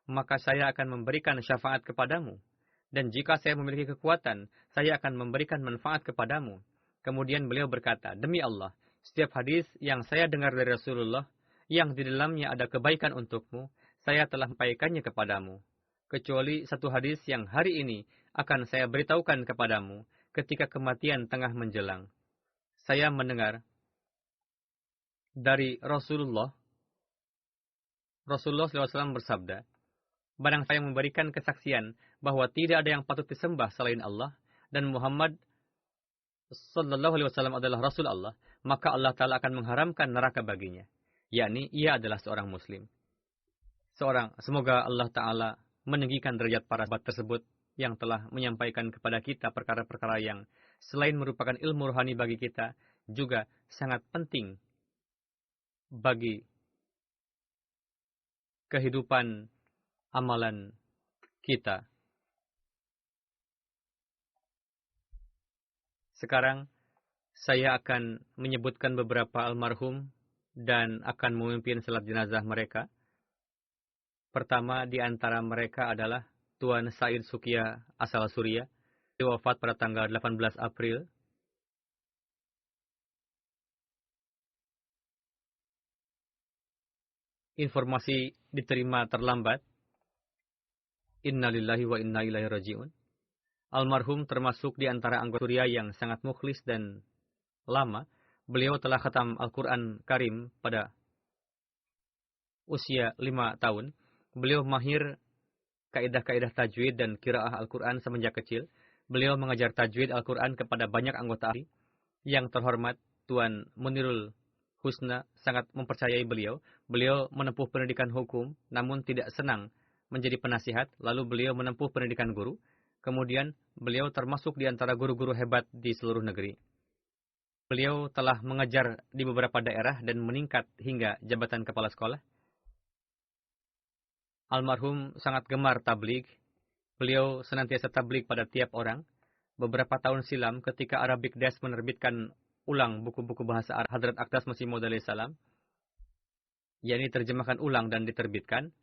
maka saya akan memberikan syafaat kepadamu. Dan jika saya memiliki kekuatan, saya akan memberikan manfaat kepadamu. Kemudian beliau berkata, demi Allah, setiap hadis yang saya dengar dari Rasulullah, yang di dalamnya ada kebaikan untukmu, saya telah menyampaikannya kepadamu. Kecuali satu hadis yang hari ini akan saya beritahukan kepadamu ketika kematian tengah menjelang. Saya mendengar dari Rasulullah SAW bersabda, barang saya memberikan kesaksian bahwa tidak ada yang patut disembah selain Allah, dan Muhammad Sallallahu Alaihi Wasallam adalah Rasul Allah, maka Allah Ta'ala akan mengharamkan neraka baginya, yakni ia adalah seorang Muslim. Semoga Allah Ta'ala meninggikan derajat para sahabat tersebut yang telah menyampaikan kepada kita perkara-perkara yang selain merupakan ilmu rohani bagi kita, juga sangat penting bagi kehidupan amalan kita. Sekarang saya akan menyebutkan beberapa almarhum dan akan memimpin salat jenazah mereka. Pertama di antara mereka adalah Tuan Said Sukia asal Suriah. Dia wafat pada tanggal 18 April. Informasi diterima terlambat. Innalillahi wa inna ilaihi raji'un. Almarhum termasuk di antara anggota Suriah yang sangat mukhlis dan lama. Beliau telah khatam Al-Quran Karim pada usia 5 tahun. Beliau mahir kaidah-kaidah tajwid dan qiraah Al-Quran semenjak kecil. Beliau mengajar tajwid Al-Quran kepada banyak anggota ahli. Yang terhormat Tuan Munirul Husna sangat mempercayai beliau. Beliau menempuh pendidikan hukum, namun tidak senang menjadi penasihat. Lalu beliau menempuh pendidikan guru. Kemudian beliau termasuk di antara guru-guru hebat di seluruh negeri. Beliau telah mengajar di beberapa daerah dan meningkat hingga jabatan kepala sekolah. Almarhum sangat gemar tabligh. Beliau senantiasa tabligh pada tiap orang. Beberapa tahun silam ketika Arabic Desk menerbitkan ulang buku-buku bahasa Arab Hadrat Aqdas Masih Maud alaihi salam, yakni terjemahkan ulang dan diterbitkan,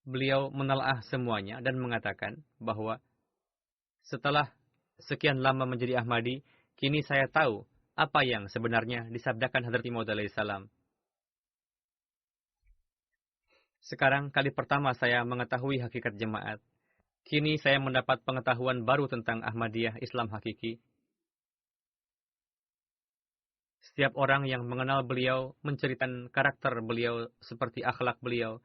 beliau menelaah semuanya dan mengatakan bahwa setelah sekian lama menjadi Ahmadi, kini saya tahu apa yang sebenarnya disabdakan Hadrat Maud alaihi salam. Sekarang kali pertama saya mengetahui hakikat jemaat. Kini saya mendapat pengetahuan baru tentang Ahmadiyah Islam hakiki. Setiap orang yang mengenal beliau menceritakan karakter beliau seperti akhlak beliau,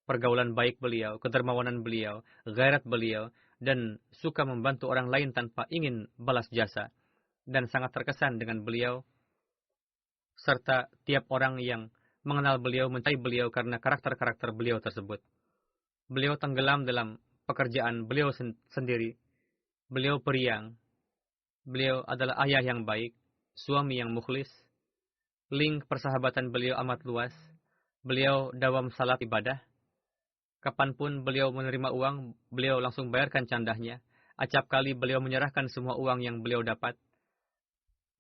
pergaulan baik beliau, kedermawanan beliau, gairat beliau, dan suka membantu orang lain tanpa ingin balas jasa. Dan sangat terkesan dengan beliau, serta tiap orang yang mengenal beliau mencintai beliau karena karakter-karakter beliau tersebut. Beliau tenggelam dalam pekerjaan beliau sendiri. Beliau periang. Beliau adalah ayah yang baik, suami yang mukhlis. Link persahabatan beliau amat luas. Beliau dawam salat ibadah. Kapanpun beliau menerima uang, beliau langsung bayarkan candahnya. Acap kali beliau menyerahkan semua uang yang beliau dapat.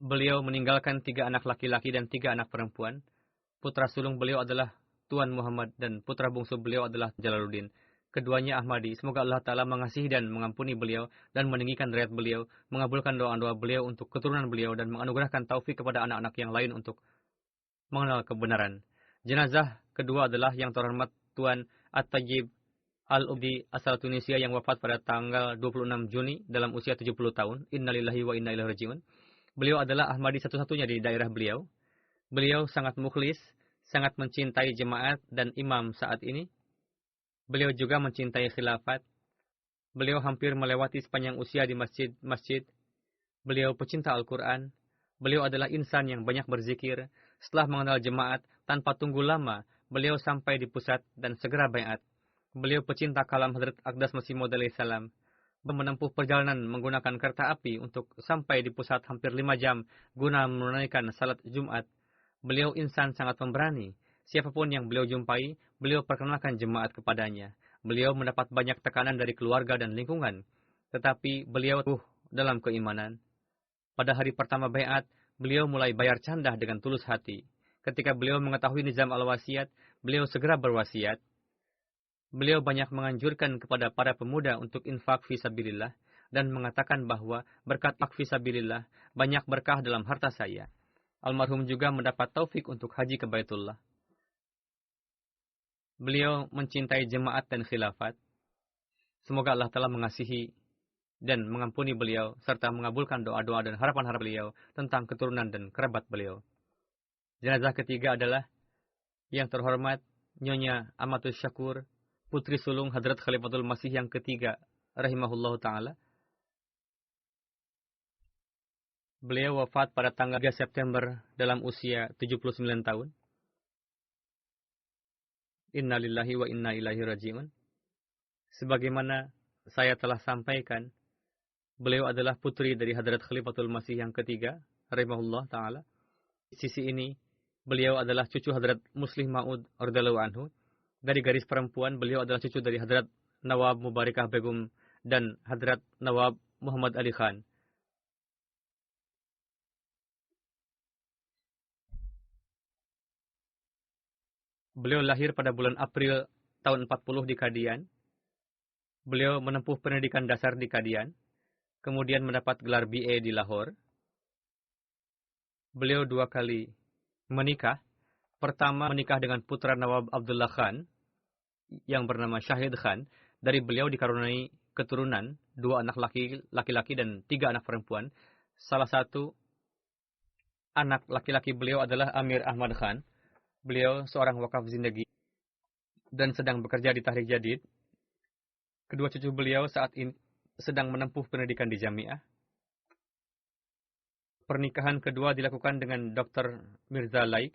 Beliau meninggalkan 3 anak laki-laki dan 3 anak perempuan. Putra sulung beliau adalah Tuan Muhammad dan putra bungsu beliau adalah Jalaluddin. Keduanya Ahmadi. Semoga Allah Ta'ala mengasihi dan mengampuni beliau dan meninggikan derajat beliau, mengabulkan doa-doa beliau untuk keturunan beliau dan menganugerahkan taufik kepada anak-anak yang lain untuk mengenal kebenaran. Jenazah kedua adalah yang terhormat Tuan At-Tayyib Al-Ubdi asal Tunisia yang wafat pada tanggal 26 Juni dalam usia 70 tahun. Innalillahi wa inna ilaihi raji'un. Beliau adalah Ahmadi satu-satunya di daerah beliau. Beliau sangat mukhlis, sangat mencintai jemaat dan imam saat ini. Beliau juga mencintai khilafat. Beliau hampir melewati sepanjang usia di masjid-masjid. Beliau pecinta Al-Quran. Beliau adalah insan yang banyak berzikir. Setelah mengenal jemaat, tanpa tunggu lama, beliau sampai di pusat dan segera baiat. Beliau pecinta kalam Hadrat Aqdas Masih Maud alaihi salam. Menempuh perjalanan menggunakan kereta api untuk sampai di pusat hampir 5 jam guna menunaikan salat Jumat. Beliau insan sangat pemberani. Siapapun yang beliau jumpai, beliau perkenalkan jemaat kepadanya. Beliau mendapat banyak tekanan dari keluarga dan lingkungan. Tetapi beliau dalam keimanan. Pada hari pertama baiat, beliau mulai bayar candah dengan tulus hati. Ketika beliau mengetahui nizam al-wasiat, beliau segera berwasiat. Beliau banyak menganjurkan kepada para pemuda untuk infak fisabilillah dan mengatakan bahwa berkat infak fisabilillah banyak berkah dalam harta saya. Almarhum juga mendapat taufik untuk haji ke Baitullah. Beliau mencintai jemaat dan khilafat. Semoga Allah Ta'ala mengasihi dan mengampuni beliau serta mengabulkan doa-doa dan harapan-harapan beliau tentang keturunan dan kerabat beliau. Jenazah ketiga adalah yang terhormat Nyonya Amatus Syakur, putri sulung Hadrat Khalifatul Masih yang ketiga, rahimahullahu ta'ala. Beliau wafat pada tanggal 3 September dalam usia 79 tahun. Innalillahi wa inna ilaihi raji'un. Sebagaimana saya telah sampaikan, beliau adalah putri dari Hadrat Khalifatul Masih yang ketiga, rahimahullah ta'ala. Di sisi ini, beliau adalah cucu Hadrat Muslih Ma'ud radhiyallahu anhu. Dari garis perempuan, beliau adalah cucu dari Hadrat Nawab Mubarikah Begum dan Hadrat Nawab Muhammad Ali Khan. Beliau lahir pada bulan April tahun 40 di Kadian. Beliau menempuh pendidikan dasar di Kadian, kemudian mendapat gelar BA di Lahore. Beliau 2 kali menikah. Pertama menikah dengan putra Nawab Abdullah Khan yang bernama Syahid Khan. Dari beliau dikaruniai keturunan 2 anak laki-laki dan 3 anak perempuan. Salah satu anak laki-laki beliau adalah Amir Ahmad Khan. Beliau seorang wakaf zindagi dan sedang bekerja di Tahrik Jadid. Kedua cucu beliau saat ini sedang menempuh pendidikan di Jamiah. Pernikahan kedua dilakukan dengan Dr. Mirza Laik.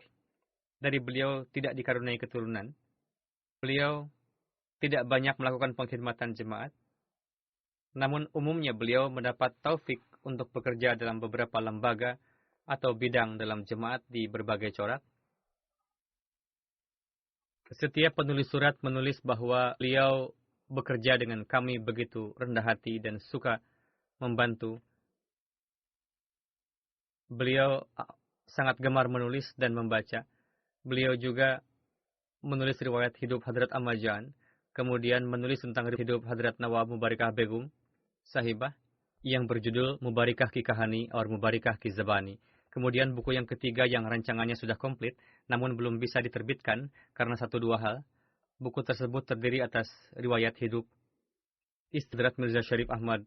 Dari beliau tidak dikaruniai keturunan. Beliau tidak banyak melakukan pengkhidmatan jemaat. Namun umumnya beliau mendapat taufik untuk bekerja dalam beberapa lembaga atau bidang dalam jemaat di berbagai corak. Setiap penulis surat menulis bahwa beliau bekerja dengan kami begitu rendah hati dan suka membantu. Beliau sangat gemar menulis dan membaca. Beliau juga menulis riwayat hidup Hadrat Amajan, kemudian menulis tentang hidup Hadrat Nawab Mubarikah Begum, sahibah, yang berjudul Mubarikah Ki Kahani atau Mubarikah Ki Zabani. Kemudian buku yang ketiga yang rancangannya sudah komplit, namun belum bisa diterbitkan karena 1-2 hal. Buku tersebut terdiri atas riwayat hidup istri Hadrat Mirza Syarif Ahmad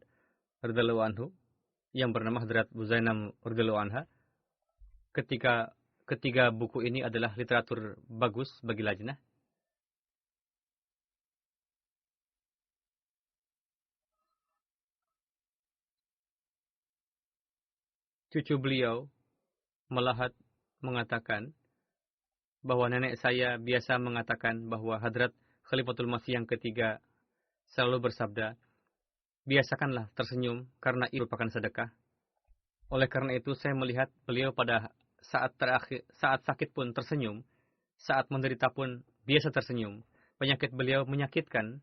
radhiyallahu anhu, yang bernama Hadrat Buzainam radhiyallahu anha. ketiga buku ini adalah literatur bagus bagi lajnah? Cucu beliau, Malahat, mengatakan bahwa nenek saya biasa mengatakan bahwa Hadrat Khalifatul Masih yang ketiga selalu bersabda, biasakanlah tersenyum karena itu merupakan sedekah. Oleh karena itu saya melihat beliau pada saat sakit pun tersenyum, saat menderita pun biasa tersenyum. Penyakit beliau menyakitkan.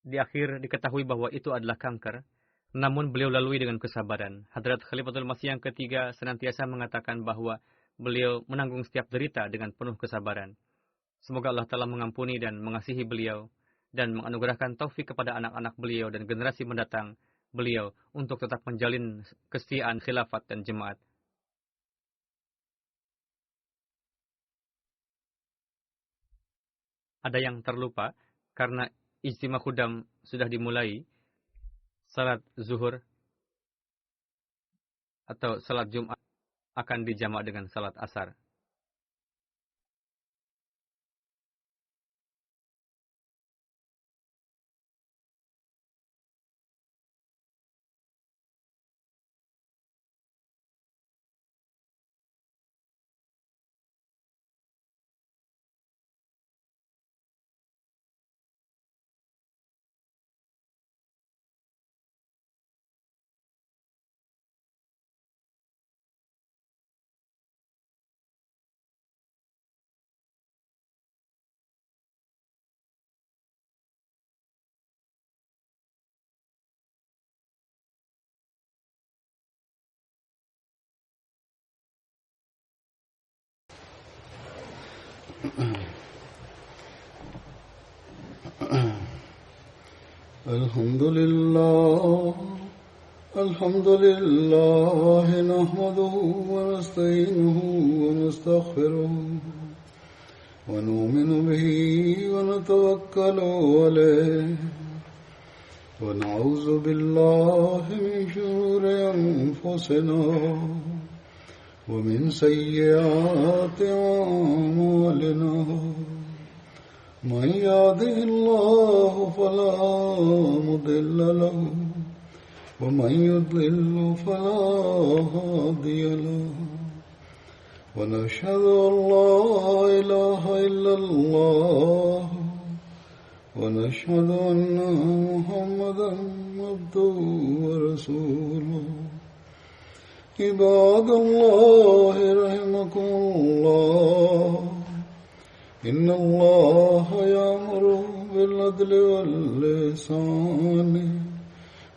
Di akhir diketahui bahwa itu adalah kanker, namun beliau lalui dengan kesabaran. Hadrat Khalifatul Masih yang ketiga senantiasa mengatakan bahwa beliau menanggung setiap derita dengan penuh kesabaran. Semoga Allah Ta'ala mengampuni dan mengasihi beliau dan menganugerahkan taufik kepada anak-anak beliau dan generasi mendatang beliau untuk tetap menjalin kesetiaan khilafat dan jemaat. Ada yang terlupa karena ijtima khudam sudah dimulai. Salat zuhur atau salat Jumat akan dijamak dengan salat asar. الحمد لله نحمده ونستعينه ونستغفره ونؤمن به ونتوكل عليه ونعوذ بالله من شرور أنفسنا ومن سيئات أعمالنا من يهده الله فلا مضل له ومن يضلل فلا هادي له ونشهد أن لا إله إلا الله ونشهد أن محمدا عبده ورسوله عباد الله رحمكم الله إن الله يأمر بالعدل والإحسان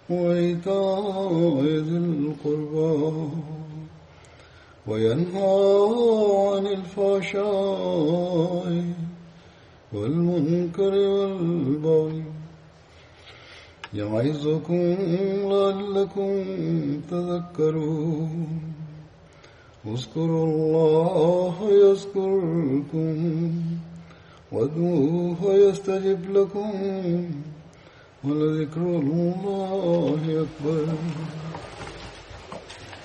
وإيتاء ذي القربى وينهى عن الفحشاء والمنكر والبغي يعظكم لعلكم تذكرون اذكروا الله يذكركم وادعوه يستجب لكم ولذكر الله أكبر